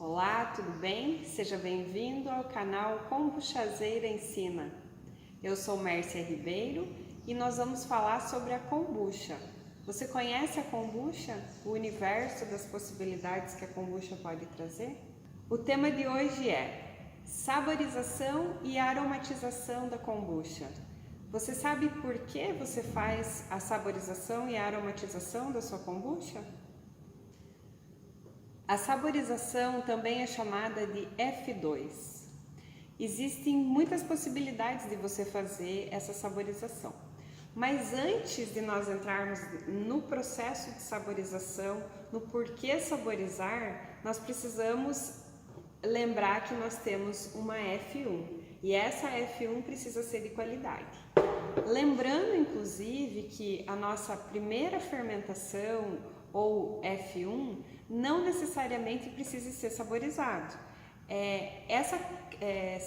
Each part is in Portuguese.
Olá, tudo bem? Seja bem-vindo ao canal Kombuchazeira Ensina. Eu sou Mércia Ribeiro e nós vamos falar sobre a kombucha. Você conhece a kombucha? O universo das possibilidades que a kombucha pode trazer? O tema de hoje é saborização e aromatização da kombucha. Você sabe por que você faz a saborização e a aromatização da sua kombucha? A saborização também é chamada de F2. Existem muitas possibilidades de você fazer essa saborização. Mas antes de nós entrarmos no processo de saborização, no porquê saborizar, nós precisamos lembrar que nós temos uma F1 e essa F1 precisa ser de qualidade. Lembrando, inclusive, que a nossa primeira fermentação ou F1 não necessariamente precisa ser saborizado. Essa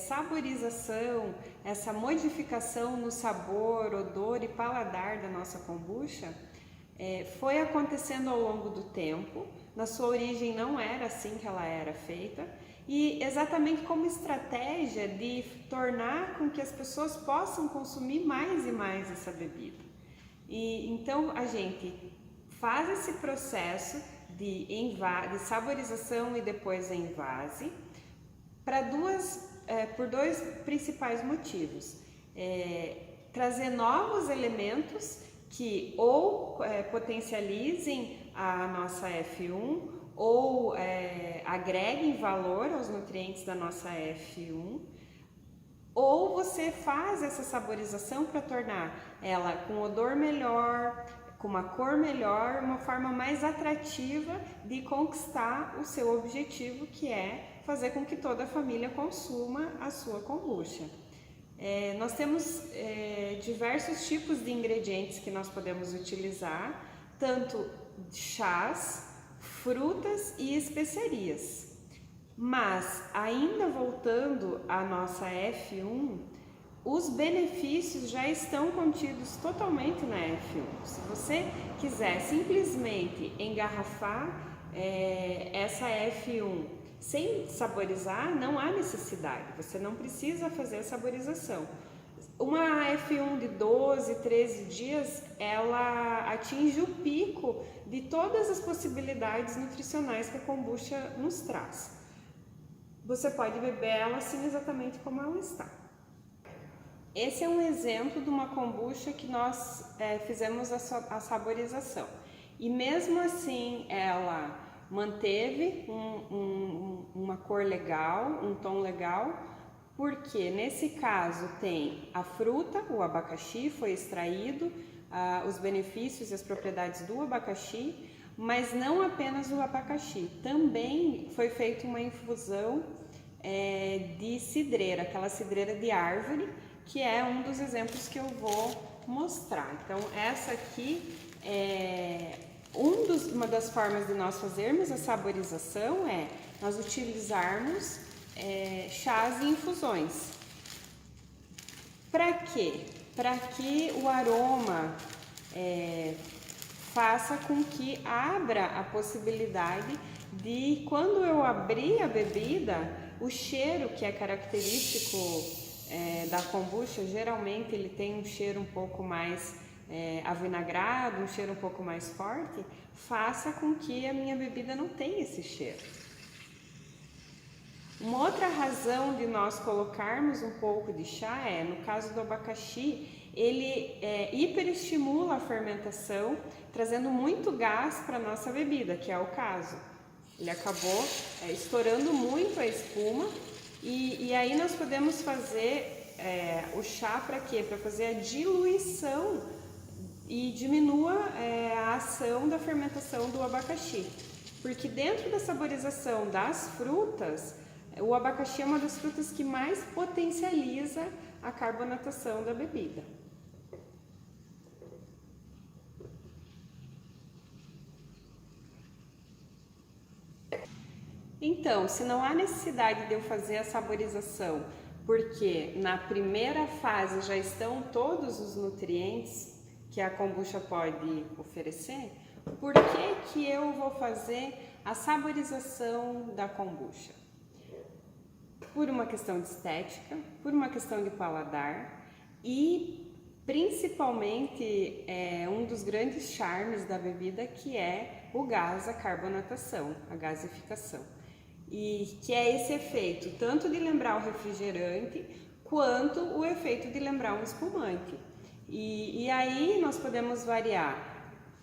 saborização, essa modificação no sabor, odor e paladar da nossa kombucha foi acontecendo ao longo do tempo. Na sua origem não era assim que ela era feita e exatamente como estratégia de tornar com que as pessoas possam consumir mais e mais essa bebida. E então a gente faz esse processo de saborização e depois envase por dois principais motivos. Trazer novos elementos que ou potencializem a nossa F1 ou agreguem valor aos nutrientes da nossa F1, ou você faz essa saborização para tornar ela com odor melhor, com uma cor melhor, uma forma mais atrativa de conquistar o seu objetivo, que é fazer com que toda a família consuma a sua kombucha. Nós temos diversos tipos de ingredientes que nós podemos utilizar, tanto chás, frutas e especiarias. Mas, ainda voltando à nossa F1, os benefícios já estão contidos totalmente na F1. Se você quiser simplesmente engarrafar essa F1 sem saborizar, não há necessidade, você não precisa fazer a saborização. Uma F1 de 12, 13 dias, ela atinge o pico de todas as possibilidades nutricionais que a kombucha nos traz. Você pode beber ela assim exatamente como ela está. Esse é um exemplo de uma kombucha que nós fizemos a saborização. E mesmo assim ela manteve uma cor legal, um tom legal, porque nesse caso tem a fruta, o abacaxi foi extraído, os benefícios e as propriedades do abacaxi, mas não apenas o abacaxi, também foi feita uma infusão de cidreira, aquela cidreira de árvore, que é um dos exemplos que eu vou mostrar. Então essa aqui uma das formas de nós fazermos a saborização nós utilizarmos chás e infusões. Para quê? Para que o aroma faça com que abra a possibilidade de, quando eu abrir a bebida, o cheiro que é característico da kombucha, geralmente ele tem um cheiro um pouco mais avinagrado, um cheiro um pouco mais forte, faça com que a minha bebida não tenha esse cheiro. Uma outra razão de nós colocarmos um pouco de chá no caso do abacaxi, ele hiperestimula a fermentação, trazendo muito gás para a nossa bebida, que é o caso. Ele acabou estourando muito a espuma e aí nós podemos fazer o chá para quê? Para fazer a diluição e diminua a ação da fermentação do abacaxi. Porque dentro da saborização das frutas, o abacaxi é uma das frutas que mais potencializa a carbonatação da bebida. Então, se não há necessidade de eu fazer a saborização, porque na primeira fase já estão todos os nutrientes que a kombucha pode oferecer, por que eu vou fazer a saborização da kombucha. Por uma questão de estética, por uma questão de paladar e principalmente um dos grandes charmes da bebida, que é o gás, a carbonatação, a gasificação. E que é esse efeito tanto de lembrar o refrigerante quanto o efeito de lembrar um espumante. E aí nós podemos variar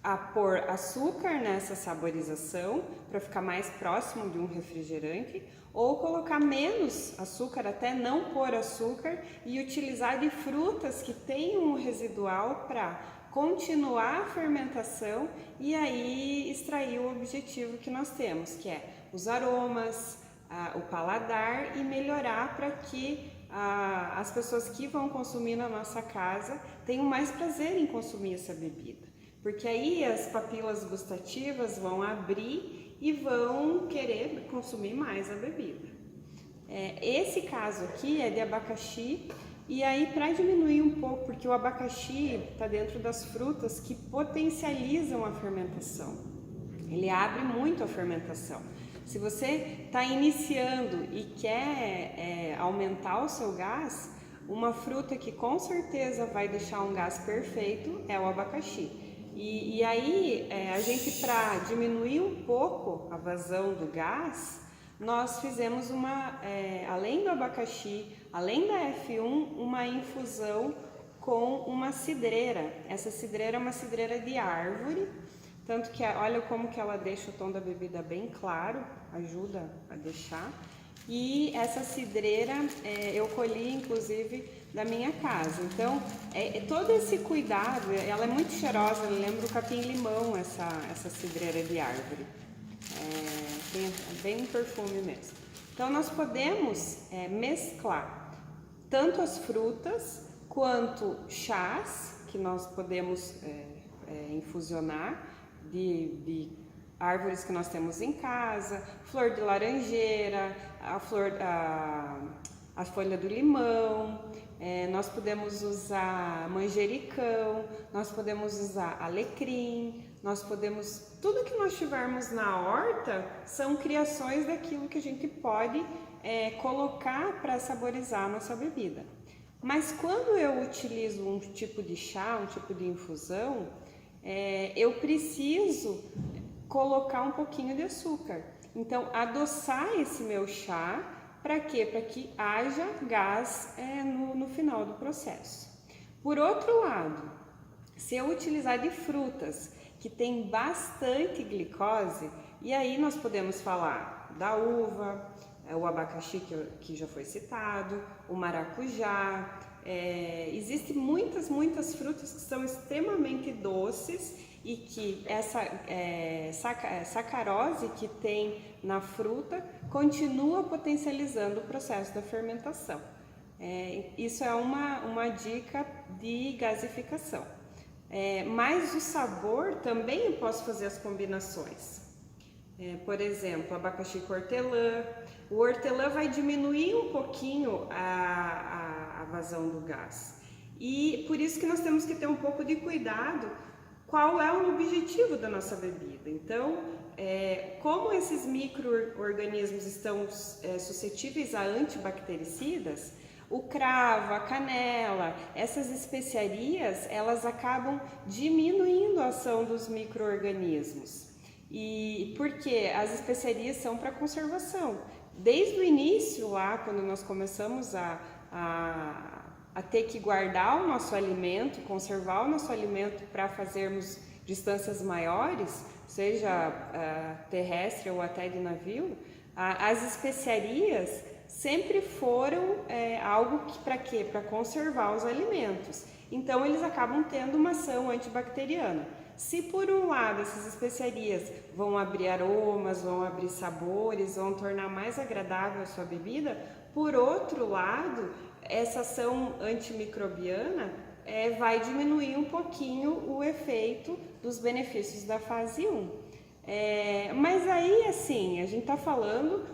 a pôr açúcar nessa saborização para ficar mais próximo de um refrigerante, ou colocar menos açúcar, até não pôr açúcar, e utilizar de frutas que têm um residual para continuar a fermentação e aí extrair o objetivo que nós temos, que é os aromas, o paladar, e melhorar para que as pessoas que vão consumir na nossa casa tenham mais prazer em consumir essa bebida. Porque aí as papilas gustativas vão abrir e vão querer consumir mais a bebida. Esse caso aqui é de abacaxi, e aí para diminuir um pouco, porque o abacaxi está dentro das frutas que potencializam a fermentação. Ele abre muito a fermentação. Se você está iniciando e quer aumentar o seu gás, uma fruta que com certeza vai deixar um gás perfeito é o abacaxi. E aí, a gente, para diminuir um pouco a vazão do gás, nós fizemos além do abacaxi, além da F1, uma infusão com uma cidreira. Essa cidreira é uma cidreira de árvore, tanto que olha como que ela deixa o tom da bebida bem claro, ajuda a deixar. E essa cidreira eu colhi inclusive da minha casa. Então, todo esse cuidado, ela é muito cheirosa, lembra o capim-limão, essa cidreira de árvore. Tem bem um perfume mesmo. Então, nós podemos mesclar tanto as frutas quanto chás, que nós podemos infusionar de árvores que nós temos em casa, flor de laranjeira, a folha do limão, nós podemos usar manjericão, nós podemos usar alecrim, tudo que nós tivermos na horta são criações daquilo que a gente pode colocar para saborizar a nossa bebida. Mas quando eu utilizo um tipo de chá, um tipo de infusão, eu preciso colocar um pouquinho de açúcar. Então, adoçar esse meu chá, para quê? Para que haja gás no final do processo. Por outro lado, se eu utilizar de frutas que tem bastante glicose, e aí nós podemos falar da uva, o abacaxi que já foi citado, o maracujá, existem muitas frutas que são extremamente doces e que essa sacarose que tem na fruta continua potencializando o processo da fermentação. Isso é uma dica de gasificação. Mas o sabor também eu posso fazer as combinações. Por exemplo, abacaxi com hortelã. O hortelã vai diminuir um pouquinho a vazão do gás. E por isso que nós temos que ter um pouco de cuidado qual é o objetivo da nossa bebida. Então, como esses micro-organismos estão suscetíveis a antibactericidas, o cravo, a canela, essas especiarias, elas acabam diminuindo a ação dos micro-organismos. E porque as especiarias são para conservação. Desde o início, lá, quando nós começamos a ter que guardar o nosso alimento, conservar o nosso alimento para fazermos distâncias maiores, seja terrestre ou até de navio, as especiarias sempre foram algo para quê? Para conservar os alimentos. Então, eles acabam tendo uma ação antibacteriana. Se por um lado essas especiarias vão abrir aromas, vão abrir sabores, vão tornar mais agradável a sua bebida, por outro lado, essa ação antimicrobiana vai diminuir um pouquinho o efeito dos benefícios da fase 1. Mas aí, assim, a gente está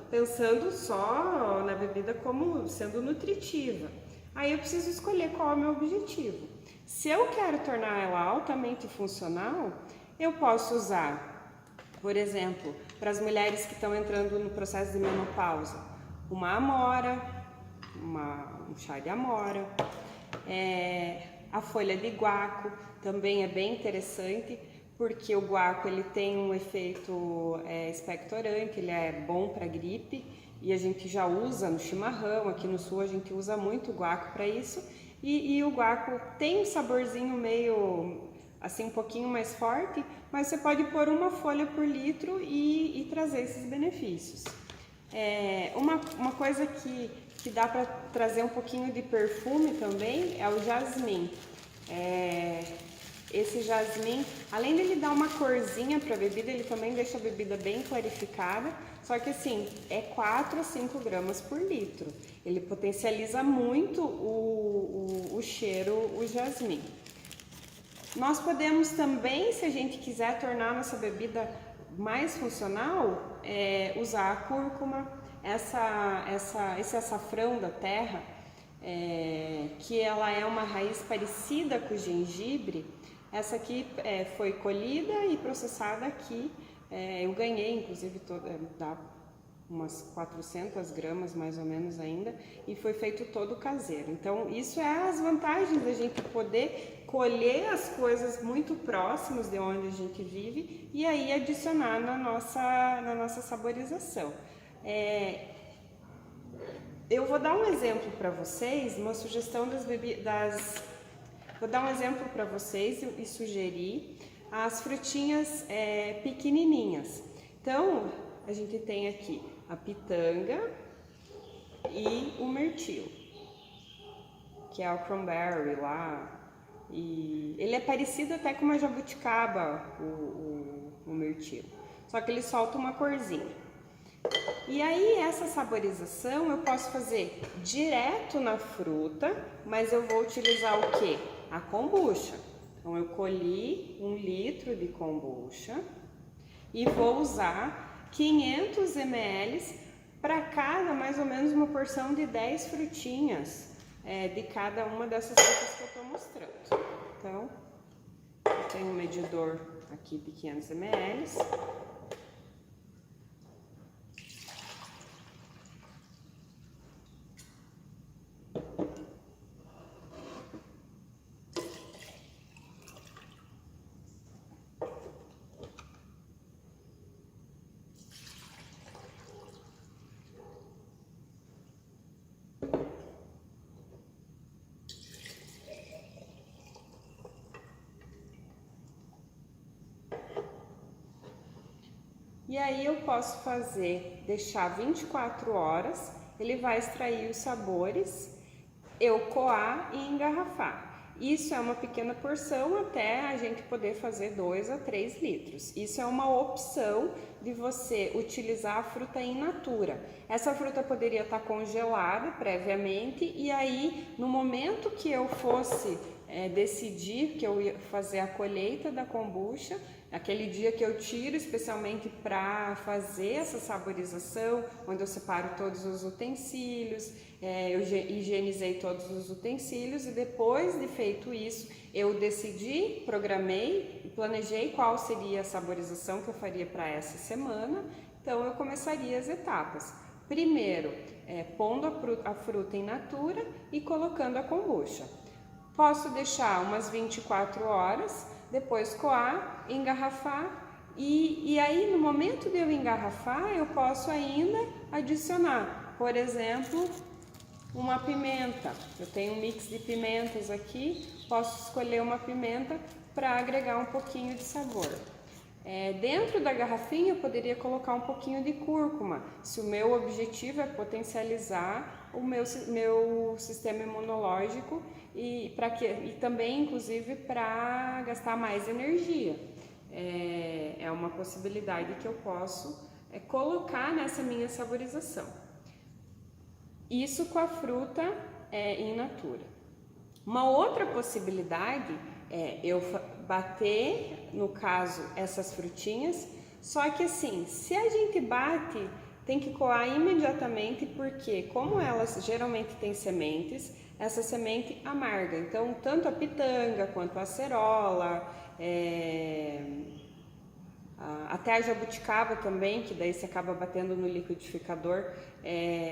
pensando só na bebida como sendo nutritiva. Aí eu preciso escolher qual é o meu objetivo. Se eu quero tornar ela altamente funcional, eu posso usar Por exemplo, para as mulheres que estão entrando no processo de menopausa, uma amora, um chá de amora, a folha de guaco também é bem interessante, porque o guaco ele tem um efeito expectorante, ele é bom para gripe e a gente já usa no chimarrão, aqui no sul a gente usa muito o guaco para isso, e o guaco tem um saborzinho meio assim um pouquinho mais forte, mas você pode pôr uma folha por litro e trazer esses benefícios. Uma coisa que dá para trazer um pouquinho de perfume também é o jasmim. Esse jasmim, além dele dar uma corzinha para a bebida, ele também deixa a bebida bem clarificada, só que assim, é 4 a 5 gramas por litro. Ele potencializa muito o cheiro, o jasmim. Nós podemos também, se a gente quiser tornar nossa bebida mais funcional, usar a cúrcuma, esse açafrão da terra, que ela é uma raiz parecida com o gengibre. Essa aqui foi colhida e processada aqui, eu ganhei inclusive dá umas 400 gramas mais ou menos ainda, e foi feito todo caseiro. Então isso é as vantagens da gente poder colher as coisas muito próximas de onde a gente vive e aí adicionar na nossa saborização. Eu vou dar um exemplo para vocês, uma sugestão das bebidas. Vou dar um exemplo para vocês e sugerir as frutinhas pequenininhas. Então, a gente tem aqui a pitanga e o mirtilo, que é o cranberry lá. E ele é parecido até com uma jabuticaba, o mirtilo, só que ele solta uma corzinha. E aí essa saborização eu posso fazer direto na fruta, mas eu vou utilizar o que? A kombucha. Então eu colhi 1 litro de kombucha e vou usar 500 ml para cada, mais ou menos uma porção de 10 frutinhas de cada uma dessas frutas que eu estou mostrando. Então eu tenho um medidor aqui de 500 ml. E aí eu posso deixar 24 horas, ele vai extrair os sabores, eu coar e engarrafar. Isso é uma pequena porção até a gente poder fazer 2 a 3 litros. Isso é uma opção de você utilizar a fruta in natura. Essa fruta poderia estar congelada previamente e aí no momento que eu fosse decidir que eu ia fazer a colheita da kombucha, aquele dia que eu tiro especialmente para fazer essa saborização, onde eu separo todos os utensílios, eu higienizei todos os utensílios e depois de feito isso, eu decidi, programei e planejei qual seria a saborização que eu faria para essa semana. Então eu começaria as etapas. Primeiro, pondo a fruta in natura e colocando a kombucha. Posso deixar umas 24 horas, depois coar, engarrafar e aí no momento de eu engarrafar eu posso ainda adicionar, por exemplo, uma pimenta. Eu tenho um mix de pimentas aqui, posso escolher uma pimenta para agregar um pouquinho de sabor. Dentro da garrafinha eu poderia colocar um pouquinho de cúrcuma, se o meu objetivo é potencializar o meu sistema imunológico e também inclusive para gastar mais energia. É uma possibilidade que eu posso colocar nessa minha saborização. Isso com a fruta in natura. Uma outra possibilidade é eu bater, no caso, essas frutinhas, só que assim, se a gente bate, tem que coar imediatamente, porque como elas geralmente têm sementes, essa semente amarga. Então, tanto a pitanga quanto a acerola, até a jabuticaba também, que daí você acaba batendo no liquidificador,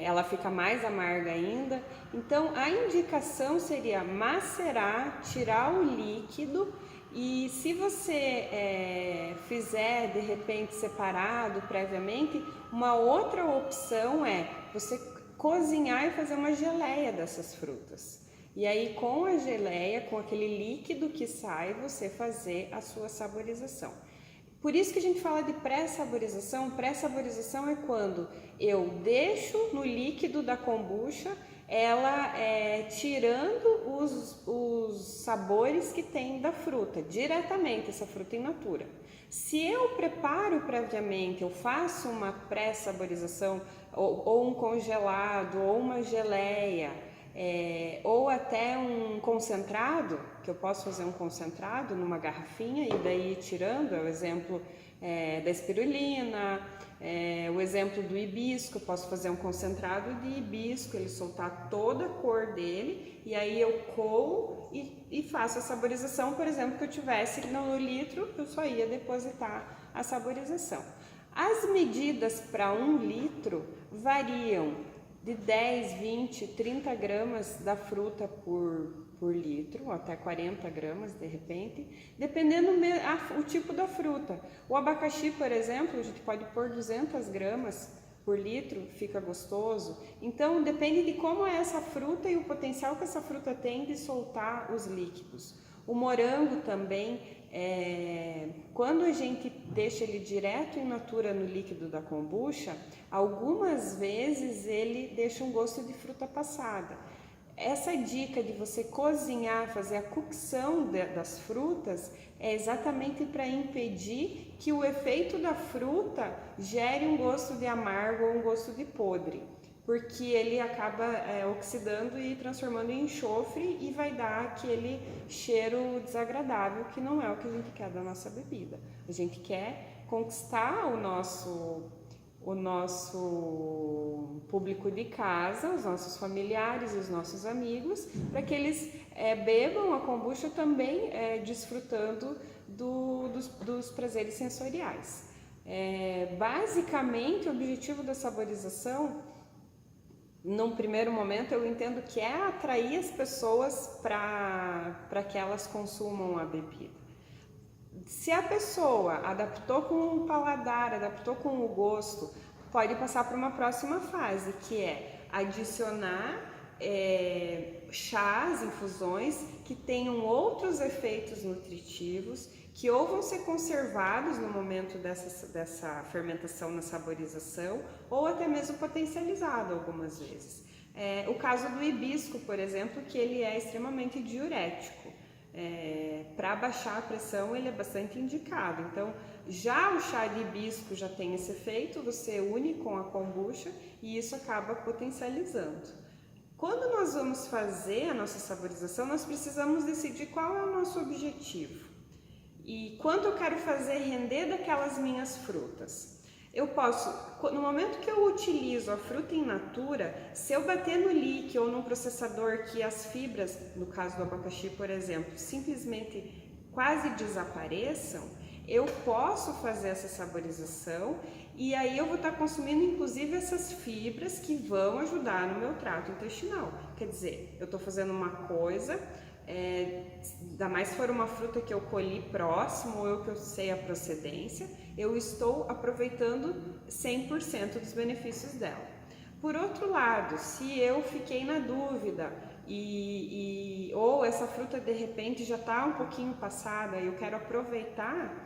ela fica mais amarga ainda. Então a indicação seria macerar, tirar o líquido, e se você fizer de repente separado previamente, uma outra opção é você cozinhar e fazer uma geleia dessas frutas. E aí com a geleia, com aquele líquido que sai, você fazer a sua saborização. Por isso que a gente fala de pré-saborização. Pré-saborização é quando eu deixo no líquido da kombucha ela tirando os sabores que tem da fruta, diretamente, essa fruta in natura. Se eu preparo previamente, eu faço uma pré-saborização, ou um congelado, ou uma geleia, ou até um concentrado, que eu posso fazer um concentrado numa garrafinha e daí ir tirando, é o exemplo da espirulina, o exemplo do hibisco. Eu posso fazer um concentrado de hibisco, ele soltar toda a cor dele, e aí eu coo e faço a saborização. Por exemplo, que eu tivesse no litro, eu só ia depositar a saborização. As medidas para 1 litro variam de 10, 20, 30 gramas da fruta por litro, ou até 40 gramas de repente, dependendo o tipo da fruta. O abacaxi, por exemplo, a gente pode pôr 200 gramas por litro, fica gostoso. Então depende de como é essa fruta e o potencial que essa fruta tem de soltar os líquidos. O morango também, quando a gente deixa ele direto in natura no líquido da kombucha, algumas vezes ele deixa um gosto de fruta passada. Essa dica de você cozinhar, fazer a cocção das frutas, é exatamente para impedir que o efeito da fruta gere um gosto de amargo ou um gosto de podre, porque ele acaba oxidando e transformando em enxofre e vai dar aquele cheiro desagradável, que não é o que a gente quer da nossa bebida. A gente quer conquistar o nosso público de casa, os nossos familiares, os nossos amigos, para que eles bebam a kombucha também desfrutando dos prazeres sensoriais. Basicamente, o objetivo da saborização, num primeiro momento, eu entendo que é atrair as pessoas para que elas consumam a bebida. Se a pessoa adaptou com o paladar, adaptou com o gosto, pode passar para uma próxima fase, que é adicionar chás, infusões que tenham outros efeitos nutritivos, que ou vão ser conservados no momento dessa fermentação na saborização, ou até mesmo potencializado algumas vezes. O caso do hibisco, por exemplo, que ele é extremamente diurético. Para baixar a pressão ele é bastante indicado. Então já o chá de hibisco já tem esse efeito, você une com a kombucha e isso acaba potencializando. Quando nós vamos fazer a nossa saborização, nós precisamos decidir qual é o nosso objetivo e quanto eu quero fazer render daquelas minhas frutas. Eu posso, no momento que eu utilizo a fruta in natura, se eu bater no líquido ou no processador que as fibras, no caso do abacaxi, por exemplo, simplesmente quase desapareçam, eu posso fazer essa saborização e aí eu vou estar consumindo inclusive essas fibras que vão ajudar no meu trato intestinal. Quer dizer, eu estou fazendo uma coisa, ainda mais se for uma fruta que eu colhi próximo ou que eu sei a procedência, eu estou aproveitando 100% dos benefícios dela. Por outro lado, se eu fiquei na dúvida ou essa fruta de repente já está um pouquinho passada e eu quero aproveitar,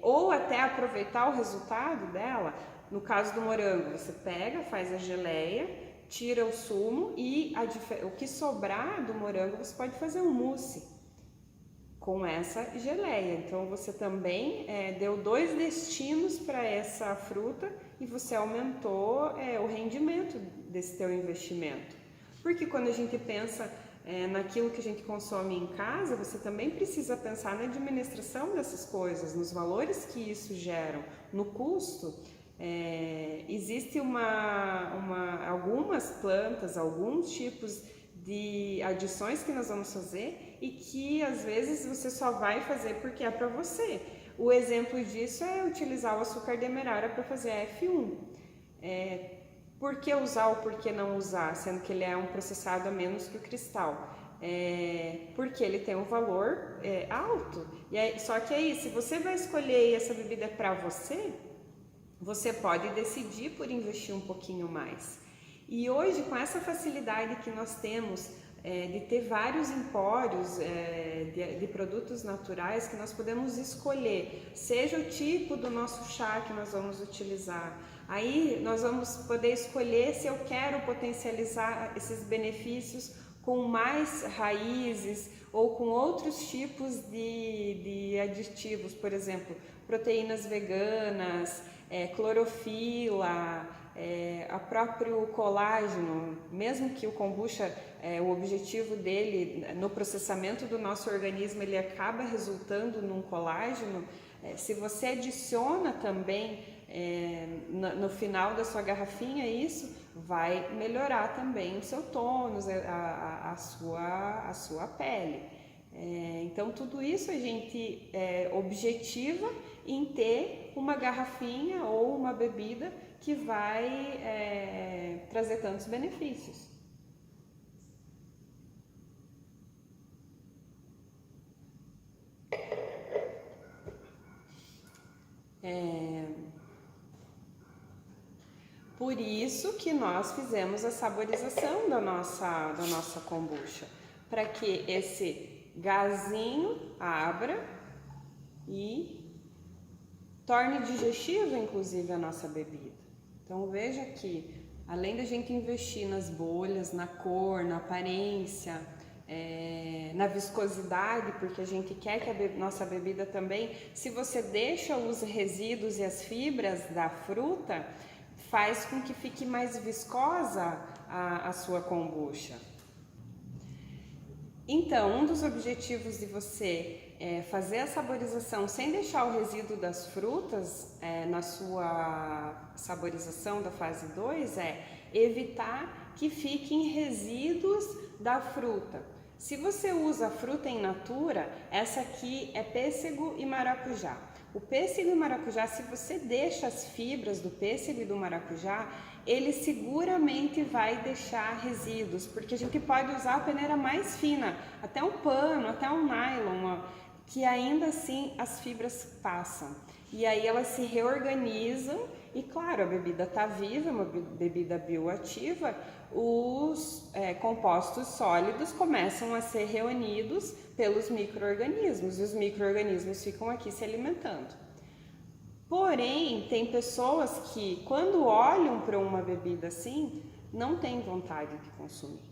ou até aproveitar o resultado dela, no caso do morango, você pega, faz a geleia, tira o sumo e o que sobrar do morango você pode fazer um mousse com essa geleia. Então você também deu 2 destinos para essa fruta e você aumentou o rendimento desse teu investimento. Porque quando a gente pensa naquilo que a gente consome em casa, você também precisa pensar na administração dessas coisas, nos valores que isso geram, no custo. Existe algumas plantas, alguns tipos de adições que nós vamos fazer e que às vezes você só vai fazer porque é para você. O exemplo disso é utilizar o açúcar demerara para fazer a F1. Por que usar ou por que não usar, sendo que ele é um processado a menos que o cristal? Porque ele tem um valor alto. Só que aí, se você vai escolher essa bebida para você, você pode decidir por investir um pouquinho mais. E hoje, com essa facilidade que nós temos de ter vários empórios de produtos naturais que nós podemos escolher, seja o tipo do nosso chá que nós vamos utilizar. Aí nós vamos poder escolher se eu quero potencializar esses benefícios com mais raízes ou com outros tipos de aditivos, por exemplo, proteínas veganas, clorofila, a próprio colágeno. Mesmo que o kombucha, o objetivo dele no processamento do nosso organismo, ele acaba resultando num colágeno, se você adiciona também no final da sua garrafinha isso, vai melhorar também o seu tônus, a sua pele. Então tudo isso a gente objetiva em ter uma garrafinha ou uma bebida que vai trazer tantos benefícios. Por isso que nós fizemos a saborização da nossa kombucha, para que esse gazinho abra e torne digestiva, inclusive, a nossa bebida. Então veja que, além da gente investir nas bolhas, na cor, na aparência, na viscosidade, porque a gente quer que a nossa bebida também, se você deixa os resíduos e as fibras da fruta, faz com que fique mais viscosa a sua kombucha. Então, um dos objetivos de você fazer a saborização sem deixar o resíduo das frutas na sua saborização da fase 2 é evitar que fiquem resíduos da fruta. Se você usa fruta in natura, essa aqui é pêssego e maracujá. O pêssego e maracujá, se você deixa as fibras do pêssego e do maracujá, ele seguramente vai deixar resíduos, porque a gente pode usar a peneira mais fina, até um pano, até um nylon, que ainda assim as fibras passam. E aí elas se reorganizam e, claro, a bebida está viva, é uma bebida bioativa, os compostos sólidos começam a ser reunidos pelos micro-organismos e os micro-organismos ficam aqui se alimentando. Porém, tem pessoas que, quando olham para uma bebida assim, não têm vontade de consumir.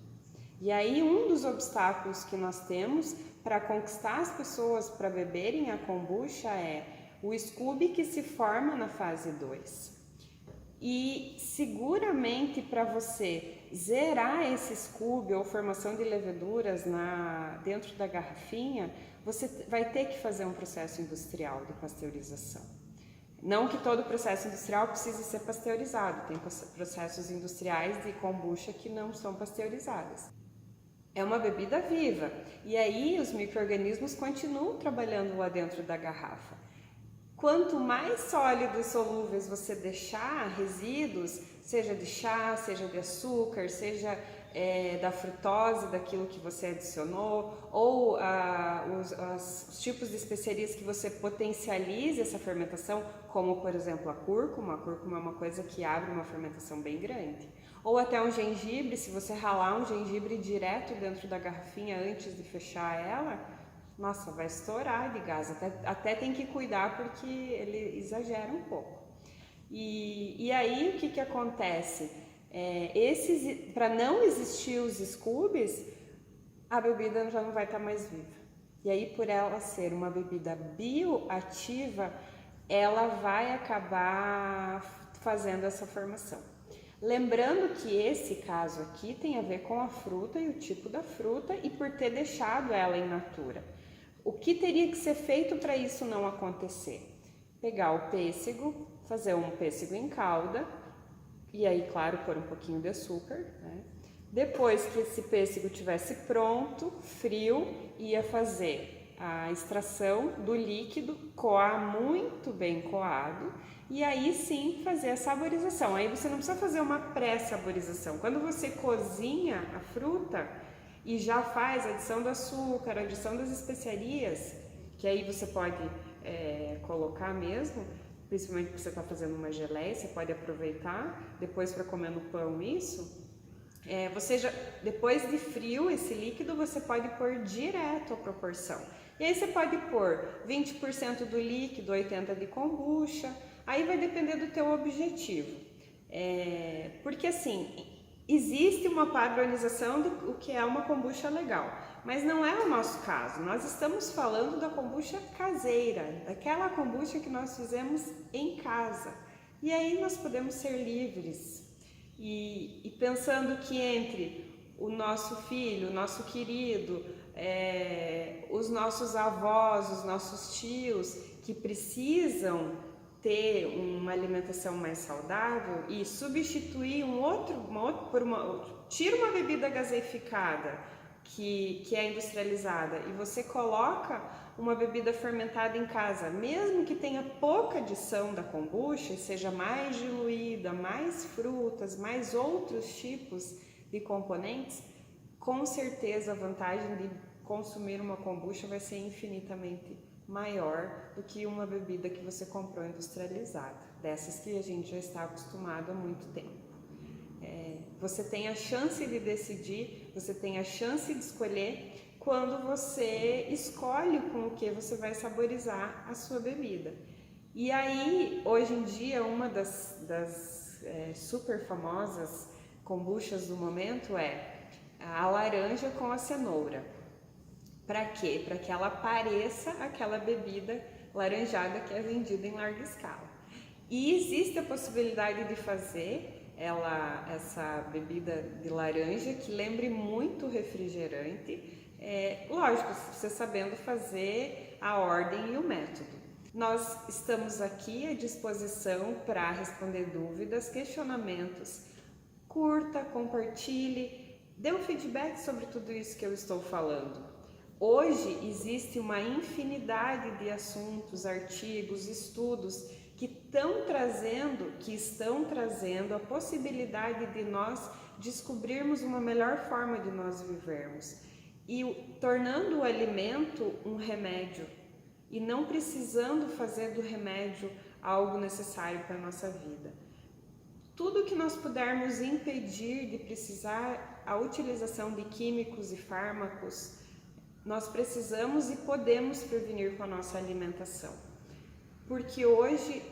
E aí, um dos obstáculos que nós temos para conquistar as pessoas para beberem a kombucha é o scooby que se forma na fase 2. E seguramente para você zerar esse scooby ou formação de leveduras dentro da garrafinha, você vai ter que fazer um processo industrial de pasteurização. Não que todo processo industrial precise ser pasteurizado, tem processos industriais de kombucha que não são pasteurizados. É uma bebida viva e aí os micro-organismos continuam trabalhando lá dentro da garrafa. Quanto mais sólidos solúveis você deixar, resíduos, seja de chá, seja de açúcar, seja da frutose, daquilo que você adicionou, ou os tipos de especiarias que você potencialize essa fermentação, como por exemplo a cúrcuma. A cúrcuma é uma coisa que abre uma fermentação bem grande. Ou até um gengibre, se você ralar um gengibre direto dentro da garrafinha antes de fechar ela, nossa, vai estourar de gás, até tem que cuidar porque ele exagera um pouco. E aí o que acontece? Para não existir os scoobies, a bebida já não vai estar mais viva. E aí, por ela ser uma bebida bioativa, ela vai acabar fazendo essa formação. Lembrando que esse caso aqui tem a ver com a fruta e o tipo da fruta e por ter deixado ela in natura. O que teria que ser feito para isso não acontecer? Pegar o pêssego, fazer um pêssego em calda e aí, claro, pôr um pouquinho de açúcar, né? Depois que esse pêssego estivesse pronto, frio, ia fazer a extração do líquido, coar muito bem coado e aí sim fazer a saborização. Aí você não precisa fazer uma pré-saborização. Quando você cozinha a fruta e já faz a adição do açúcar, a adição das especiarias, que aí você pode colocar mesmo, principalmente porque você está fazendo uma geleia, você pode aproveitar depois para comer no pão isso. Depois de frio esse líquido, você pode pôr direto a proporção. E aí você pode pôr 20% do líquido, 80% de kombucha, aí vai depender do teu objetivo. Porque assim, existe uma padronização do que é uma kombucha legal, mas não é o nosso caso. Nós estamos falando da kombucha caseira, daquela kombucha que nós fizemos em casa. E aí nós podemos ser livres. E pensando que entre o nosso filho, o nosso querido, os nossos avós, os nossos tios, que precisam ter uma alimentação mais saudável e substituir tira uma bebida gaseificada que é industrializada e você coloca uma bebida fermentada em casa, mesmo que tenha pouca adição da kombucha, seja mais diluída, mais frutas, mais outros tipos de componentes, com certeza a vantagem de consumir uma kombucha vai ser infinitamente maior do que uma bebida que você comprou industrializada, dessas que a gente já está acostumado há muito tempo. Você tem a chance de decidir, você tem a chance de escolher quando você escolhe com o que você vai saborizar a sua bebida. E aí, hoje em dia, uma das super famosas kombuchas do momento é a laranja com a cenoura. Para quê? Para que ela pareça aquela bebida laranjada que é vendida em larga escala. E existe a possibilidade de fazer essa bebida de laranja que lembre muito refrigerante, lógico, você sabendo fazer a ordem e o método. Nós estamos aqui à disposição para responder dúvidas, questionamentos. Curta, compartilhe, dê um feedback sobre tudo isso que eu estou falando. Hoje existe uma infinidade de assuntos, artigos, estudos que estão trazendo a possibilidade de nós descobrirmos uma melhor forma de nós vivermos e tornando o alimento um remédio e não precisando fazer do remédio algo necessário para a nossa vida. Tudo que nós pudermos impedir de precisar a utilização de químicos e fármacos, nós precisamos e podemos prevenir com a nossa alimentação. Porque hoje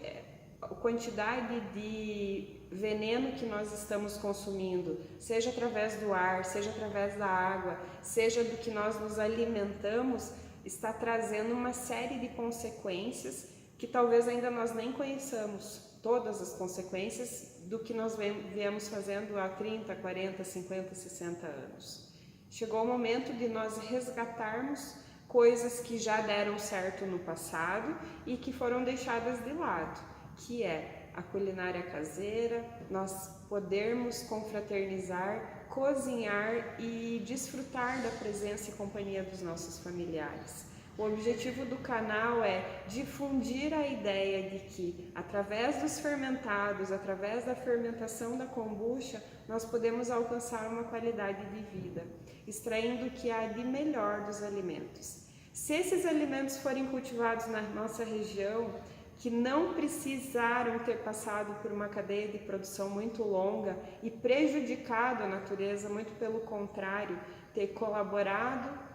a quantidade de veneno que nós estamos consumindo, seja através do ar, seja através da água, seja do que nós nos alimentamos, está trazendo uma série de consequências que talvez ainda nós nem conheçamos todas as consequências do que nós viemos fazendo há 30, 40, 50, 60 anos. Chegou o momento de nós resgatarmos coisas que já deram certo no passado e que foram deixadas de lado, que é a culinária caseira, nós podermos confraternizar, cozinhar e desfrutar da presença e companhia dos nossos familiares. O objetivo do canal é difundir a ideia de que, através dos fermentados, através da fermentação da kombucha, nós podemos alcançar uma qualidade de vida, extraindo o que há de melhor dos alimentos. Se esses alimentos forem cultivados na nossa região, que não precisaram ter passado por uma cadeia de produção muito longa e prejudicado a natureza, muito pelo contrário, ter colaborado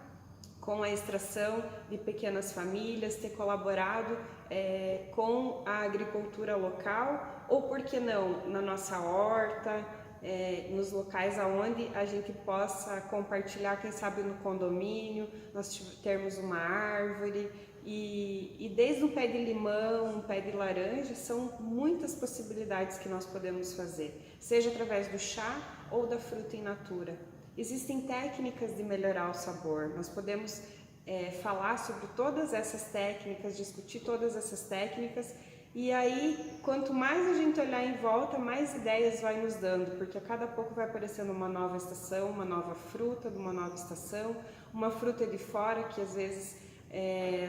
com a extração de pequenas famílias, ter colaborado com a agricultura local, ou por que não, na nossa horta, nos locais aonde a gente possa compartilhar, quem sabe no condomínio, nós termos uma árvore, e desde um pé de limão, um pé de laranja, são muitas possibilidades que nós podemos fazer, seja através do chá ou da fruta in natura. Existem técnicas de melhorar o sabor, nós podemos falar sobre todas essas técnicas, discutir todas essas técnicas, e aí quanto mais a gente olhar em volta, mais ideias vai nos dando, porque a cada pouco vai aparecendo uma nova estação, uma nova fruta de uma nova estação, uma fruta de fora que às vezes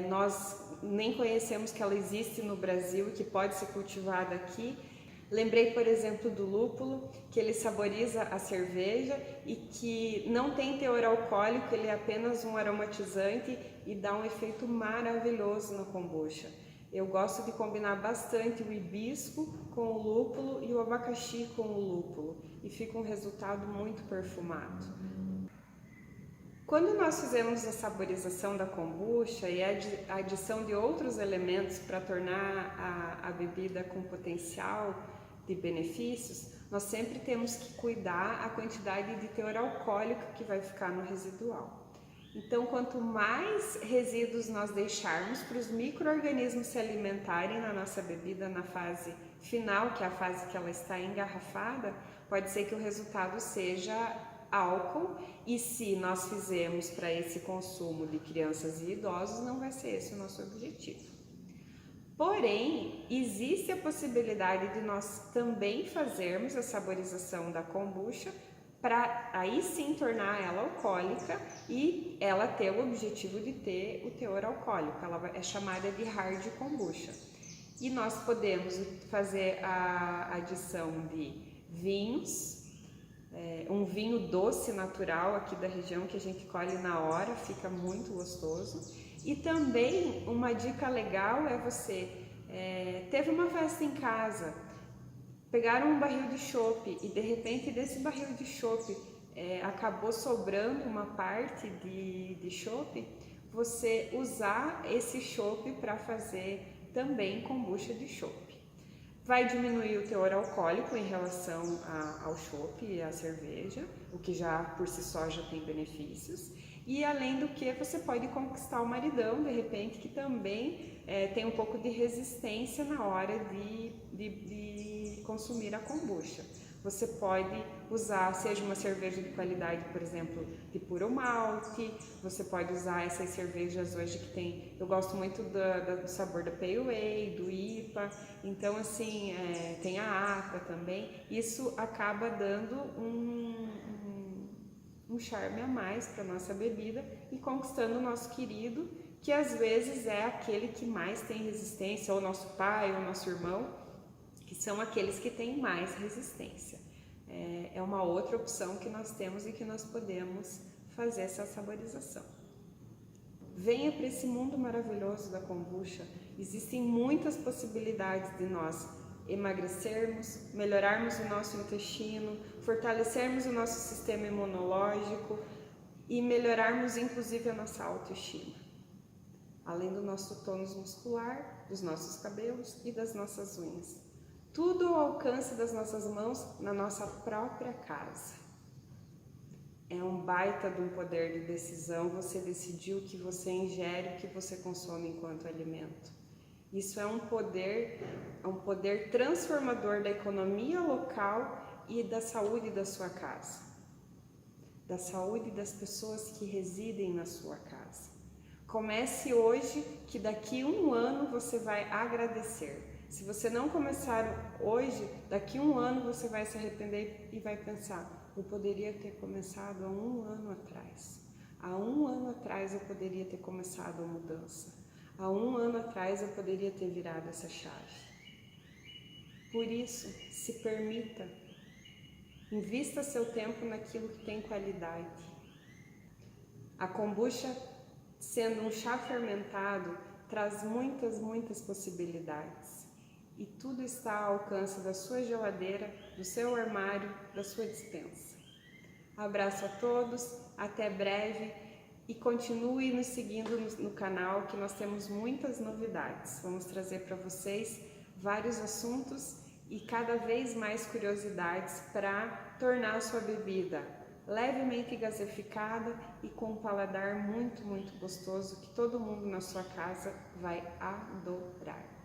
nós nem conhecemos que ela existe no Brasil e que pode ser cultivada aqui. Lembrei, por exemplo, do lúpulo, que ele saboriza a cerveja e que não tem teor alcoólico, ele é apenas um aromatizante e dá um efeito maravilhoso na kombucha. Eu gosto de combinar bastante o hibisco com o lúpulo e o abacaxi com o lúpulo e fica um resultado muito perfumado. Quando nós fizemos a saborização da kombucha e a adição de outros elementos para tornar a bebida com potencial de benefícios, nós sempre temos que cuidar a quantidade de teor alcoólico que vai ficar no residual. Então, quanto mais resíduos nós deixarmos para os micro-organismos se alimentarem na nossa bebida na fase final, que é a fase que ela está engarrafada, pode ser que o resultado seja álcool, e se nós fizermos para esse consumo de crianças e idosos, não vai ser esse o nosso objetivo. Porém, existe a possibilidade de nós também fazermos a saborização da kombucha para aí sim tornar ela alcoólica e ela ter o objetivo de ter o teor alcoólico. Ela é chamada de hard kombucha. E nós podemos fazer a adição de vinhos, um vinho doce natural aqui da região que a gente colhe na hora, fica muito gostoso. E também uma dica legal é você, teve uma festa em casa, pegaram um barril de chopp e de repente desse barril de chopp acabou sobrando uma parte de chopp, você usar esse chopp para fazer também kombucha de chopp. Vai diminuir o teor alcoólico em relação ao chopp e à cerveja, o que já por si só já tem benefícios. E além do que, você pode conquistar o maridão, de repente, que também tem um pouco de resistência na hora de consumir a kombucha. Você pode usar, seja uma cerveja de qualidade, por exemplo, de puro malte, você pode usar essas cervejas hoje que tem, eu gosto muito do sabor da Pale Ale, do IPA, então assim, tem a APA também, isso acaba dando um charme a mais para nossa bebida e conquistando o nosso querido, que às vezes é aquele que mais tem resistência, ou nosso pai, ou nosso irmão, que são aqueles que têm mais resistência. É uma outra opção que nós temos e que nós podemos fazer essa saborização. Venha para esse mundo maravilhoso da kombucha. Existem muitas possibilidades de nós emagrecermos, melhorarmos o nosso intestino, fortalecermos o nosso sistema imunológico e melhorarmos inclusive a nossa autoestima. Além do nosso tônus muscular, dos nossos cabelos e das nossas unhas. Tudo ao alcance das nossas mãos na nossa própria casa. É um baita de um poder de decisão você decidir o que você ingere, o que você consome enquanto alimento. Isso é um poder transformador da economia local e da saúde da sua casa. Da saúde das pessoas que residem na sua casa. Comece hoje, que daqui a um ano você vai agradecer. Se você não começar hoje, daqui a um ano você vai se arrepender e vai pensar, eu poderia ter começado há um ano atrás. Há um ano atrás eu poderia ter começado a mudança. Há um ano atrás eu poderia ter virado essa chave. Por isso, se permita, invista seu tempo naquilo que tem qualidade. A kombucha, sendo um chá fermentado, traz muitas possibilidades. E tudo está ao alcance da sua geladeira, do seu armário, da sua despensa. Abraço a todos, até breve e continue nos seguindo no canal que nós temos muitas novidades. Vamos trazer para vocês vários assuntos e cada vez mais curiosidades para tornar a sua bebida levemente gasificada e com um paladar muito gostoso que todo mundo na sua casa vai adorar.